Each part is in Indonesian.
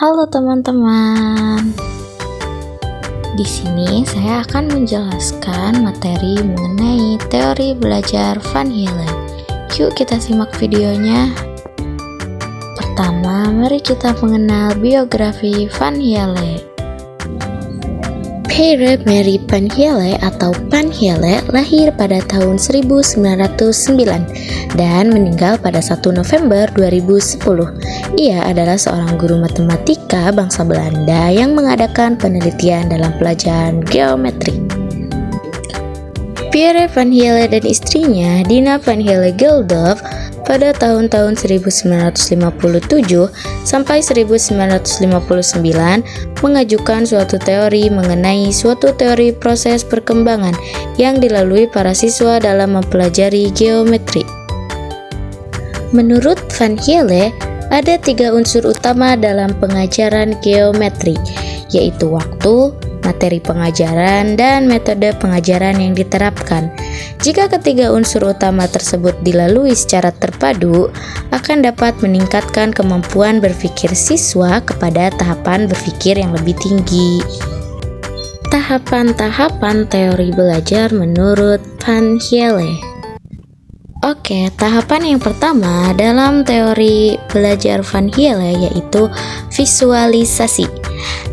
Halo teman-teman. Di sini saya akan menjelaskan materi mengenai teori belajar Van Hiele. Yuk kita simak videonya. Pertama, mari kita mengenal biografi Van Hiele. Pierre Marie Van Hiele atau Van Hiele lahir pada tahun 1909 dan meninggal pada 1 November 2010. Ia adalah seorang guru matematika bangsa Belanda yang mengadakan penelitian dalam pelajaran geometri. Pierre Van Hiele dan istrinya Dina Van Hiele Geldof pada tahun-tahun 1957 sampai 1959 mengajukan suatu teori mengenai suatu teori proses perkembangan yang dilalui para siswa dalam mempelajari geometri. Menurut Van Hiele, ada 3 unsur utama dalam pengajaran geometri, yaitu waktu, materi pengajaran, dan metode pengajaran yang diterapkan. Jika ketiga unsur utama tersebut dilalui secara terpadu, akan dapat meningkatkan kemampuan berpikir siswa kepada tahapan berpikir yang lebih tinggi. Tahapan-tahapan teori belajar menurut Van Hiele. Oke, tahapan yang pertama dalam teori belajar Van Hiele yaitu visualisasi.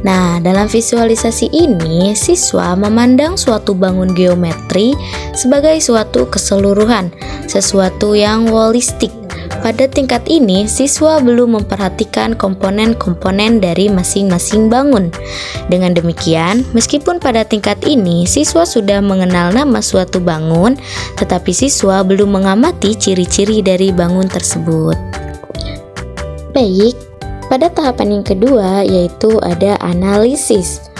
Nah, dalam visualisasi ini, siswa memandang suatu bangun geometri sebagai suatu keseluruhan, sesuatu yang holistik. Pada tingkat ini, siswa belum memperhatikan komponen-komponen dari masing-masing bangun. Dengan demikian, meskipun pada tingkat ini siswa sudah mengenal nama suatu bangun, tetapi siswa belum mengamati ciri-ciri dari bangun tersebut. Baik, pada tahapan yang kedua yaitu ada analisis.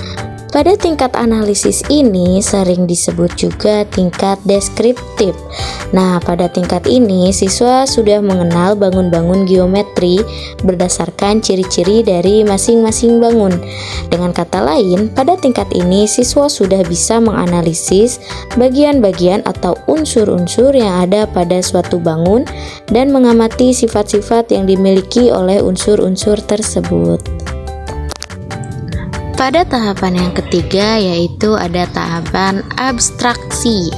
Pada tingkat analisis ini sering disebut juga tingkat deskriptif. Nah, pada tingkat ini siswa sudah mengenal bangun-bangun geometri berdasarkan ciri-ciri dari masing-masing bangun. Dengan kata lain, pada tingkat ini siswa sudah bisa menganalisis bagian-bagian atau unsur-unsur yang ada pada suatu bangun dan mengamati sifat-sifat yang dimiliki oleh unsur-unsur tersebut. Pada tahapan yang ketiga yaitu ada tahapan abstraksi.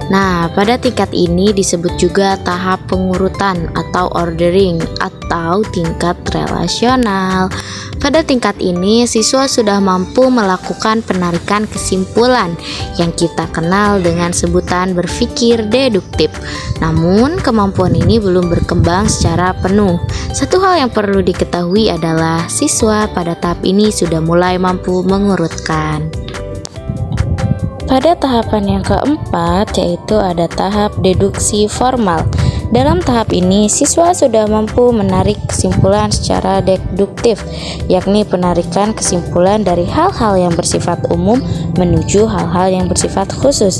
Nah, pada tingkat ini disebut juga tahap pengurutan atau ordering atau tingkat relasional. Pada tingkat ini siswa sudah mampu melakukan penarikan kesimpulan yang kita kenal dengan sebutan berpikir deduktif. Namun, kemampuan ini belum berkembang secara penuh. Satu hal yang perlu diketahui adalah siswa pada tahap ini sudah mulai mampu mengurutkan. Pada tahapan yang keempat yaitu ada tahap deduksi formal. Dalam tahap ini siswa sudah mampu menarik kesimpulan secara deduktif, yakni penarikan kesimpulan dari hal-hal yang bersifat umum menuju hal-hal yang bersifat khusus.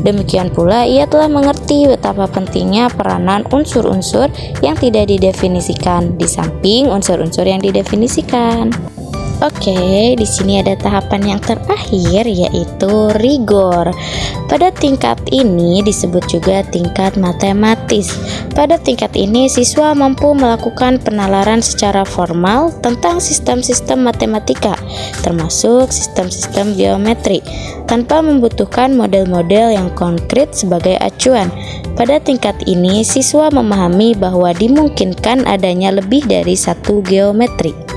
Demikian pula ia telah mengerti betapa pentingnya peranan unsur-unsur yang tidak didefinisikan di samping unsur-unsur yang didefinisikan. Oke, di sini ada tahapan yang terakhir yaitu rigor. Pada tingkat ini disebut juga tingkat matematis. Pada tingkat ini siswa mampu melakukan penalaran secara formal tentang sistem-sistem matematika, termasuk sistem-sistem geometri, tanpa membutuhkan model-model yang konkret sebagai acuan. Pada tingkat ini siswa memahami bahwa dimungkinkan adanya lebih dari satu geometri.